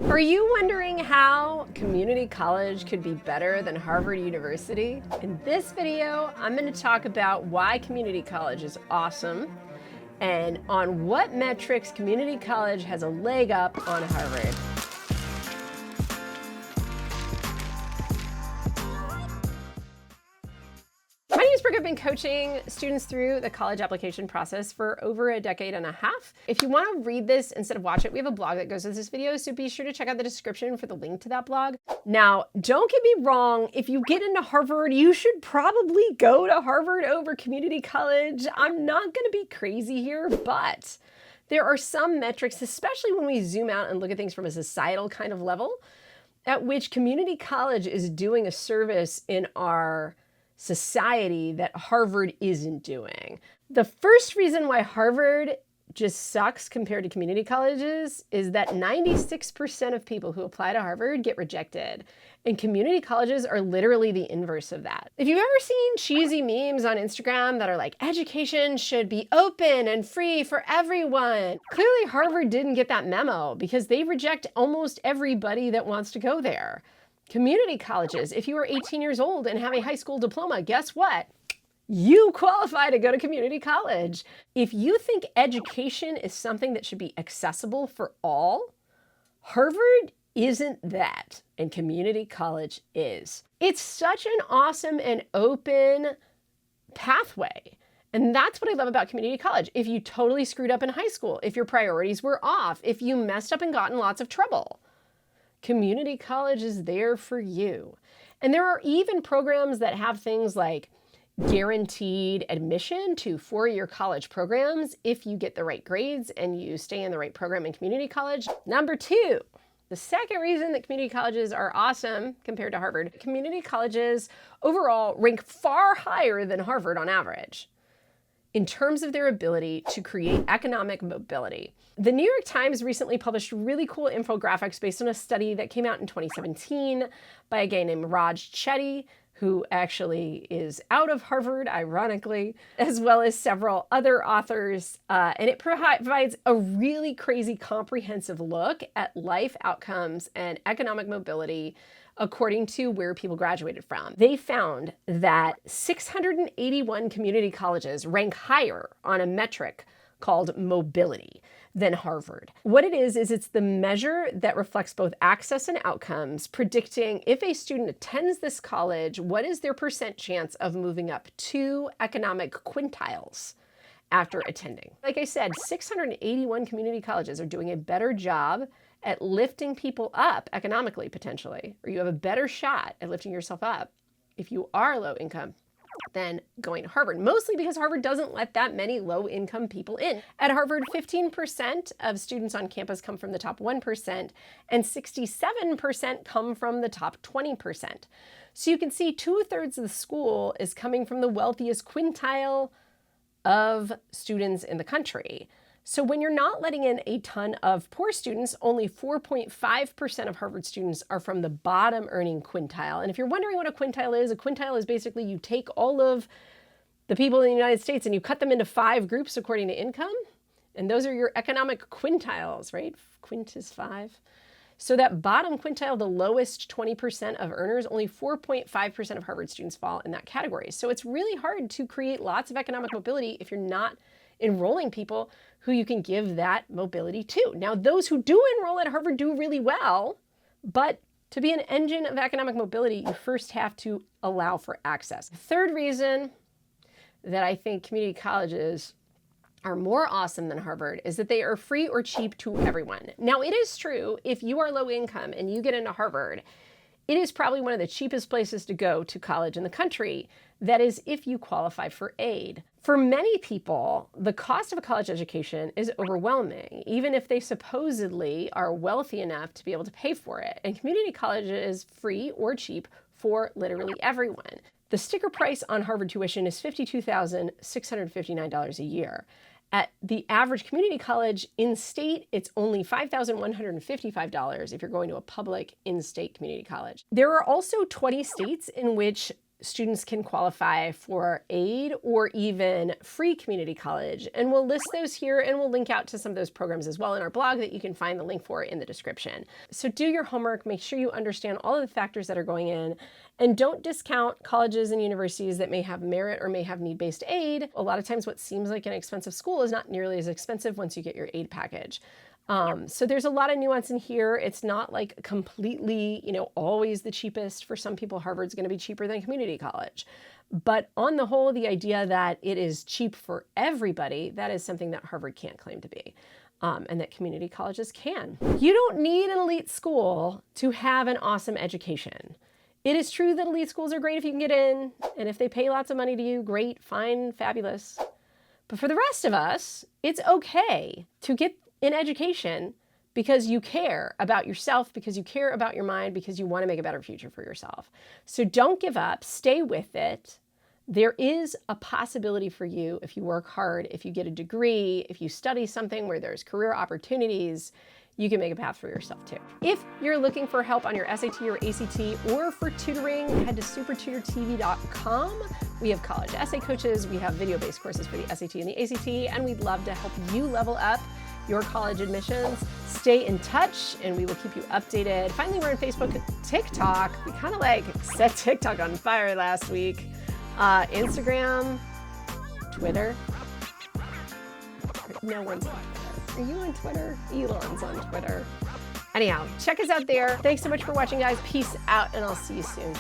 Are you wondering how community college could be better than Harvard University? In this video, I'm going to talk about why community college is awesome and on what metrics community college has a leg up on Harvard. My name is Brooke. I've been coaching students through the college application process for over a decade and a half. If you want to read this instead of watch it, we have a blog that goes with this video, so be sure to check out the description for the link to that blog. Now, don't get me wrong, if you get into Harvard, you should probably go to Harvard over community college. I'm not going to be crazy here, but there are some metrics, especially when we zoom out and look at things from a societal kind of level, at which community college is doing a service in our society that Harvard isn't doing. The first reason why Harvard just sucks compared to community colleges is that 96% of people who apply to Harvard get rejected. And community colleges are literally the inverse of that. If you've ever seen cheesy memes on Instagram that are like, education should be open and free for everyone, clearly Harvard didn't get that memo because they reject almost everybody that wants to go there. Community colleges, if you are 18 years old and have a high school diploma, guess what? You qualify to go to community college. If you think education is something that should be accessible for all, Harvard isn't that, and community college is. It's such an awesome and open pathway. And that's what I love about community college. If you totally screwed up in high school, if your priorities were off, if you messed up and got in lots of trouble, community college is there for you. And there are even programs that have things like guaranteed admission to four-year college programs if you get the right grades and you stay in the right program in community college. Number two, the second reason that community colleges are awesome compared to Harvard, community colleges overall rank far higher than Harvard on average in terms of their ability to create economic mobility. The New York Times recently published really cool infographics based on a study that came out in 2017 by a guy named Raj Chetty, who actually is out of Harvard, ironically, as well as several other authors. And it provides a really crazy comprehensive look at life outcomes and economic mobility according to where people graduated from. They found that 681 community colleges rank higher on a metric called mobility than Harvard. What it is it's the measure that reflects both access and outcomes, predicting if a student attends this college, what is their percent chance of moving up 2 economic quintiles after attending. Like I said, 681 community colleges are doing a better job at lifting people up economically, potentially, or you have a better shot at lifting yourself up if you are low income than going to Harvard, mostly because Harvard doesn't let that many low-income people in. At Harvard, 15% of students on campus come from the top 1%, and 67% come from the top 20%. So you can see 2/3 of the school is coming from the wealthiest quintile of students in the country. So when you're not letting in a ton of poor students, only 4.5% of Harvard students are from the bottom earning quintile. And if you're wondering what a quintile is basically you take all of the people in the United States and you cut them into 5 groups according to income. And those are your economic quintiles, right? Quint is 5. So that bottom quintile, the lowest 20% of earners, only 4.5% of Harvard students fall in that category. So it's really hard to create lots of economic mobility if you're not enrolling people who you can give that mobility to. Now, those who do enroll at Harvard do really well, but to be an engine of economic mobility, you first have to allow for access. The third reason that I think community colleges are more awesome than Harvard is that they are free or cheap to everyone. Now, it is true, if you are low income and you get into Harvard, it is probably one of the cheapest places to go to college in the country. That is, if you qualify for aid. For many people, the cost of a college education is overwhelming, even if they supposedly are wealthy enough to be able to pay for it. And community college is free or cheap for literally everyone. The sticker price on Harvard tuition is $52,659 a year. At the average community college in-state, it's only $5,155 if you're going to a public in-state community college. There are also 20 states in which students can qualify for aid or even free community college. And we'll list those here, and we'll link out to some of those programs as well in our blog that you can find the link for in the description. So do your homework, make sure you understand all of the factors that are going in, and don't discount colleges and universities that may have merit or may have need-based aid. A lot of times what seems like an expensive school is not nearly as expensive once you get your aid package. So there's a lot of nuance in here. It's not like completely, always the cheapest. For some people, Harvard's going to be cheaper than community college. But on the whole, the idea that it is cheap for everybody, that is something that Harvard can't claim to be. And that community colleges can. You don't need an elite school to have an awesome education. It is true that elite schools are great if you can get in, and if they pay lots of money to you, great, fine, fabulous. But for the rest of us, it's okay to get an education because you care about yourself, because you care about your mind, because you want to make a better future for yourself. So don't give up, stay with it. There is a possibility for you if you work hard, if you get a degree, if you study something where there's career opportunities, you can make a path for yourself too. If you're looking for help on your SAT or ACT or for tutoring, head to SupertutorTV.com. We have college essay coaches, we have video-based courses for the SAT and the ACT, and we'd love to help you level up your college admissions. Stay in touch and we will keep you updated. Finally, we're on Facebook and TikTok. We kind of set TikTok on fire last week. Instagram, Twitter. No one's on Twitter. Are you on Twitter? Elon's on Twitter. Anyhow, check us out there. Thanks so much for watching, guys. Peace out, and I'll see you soon.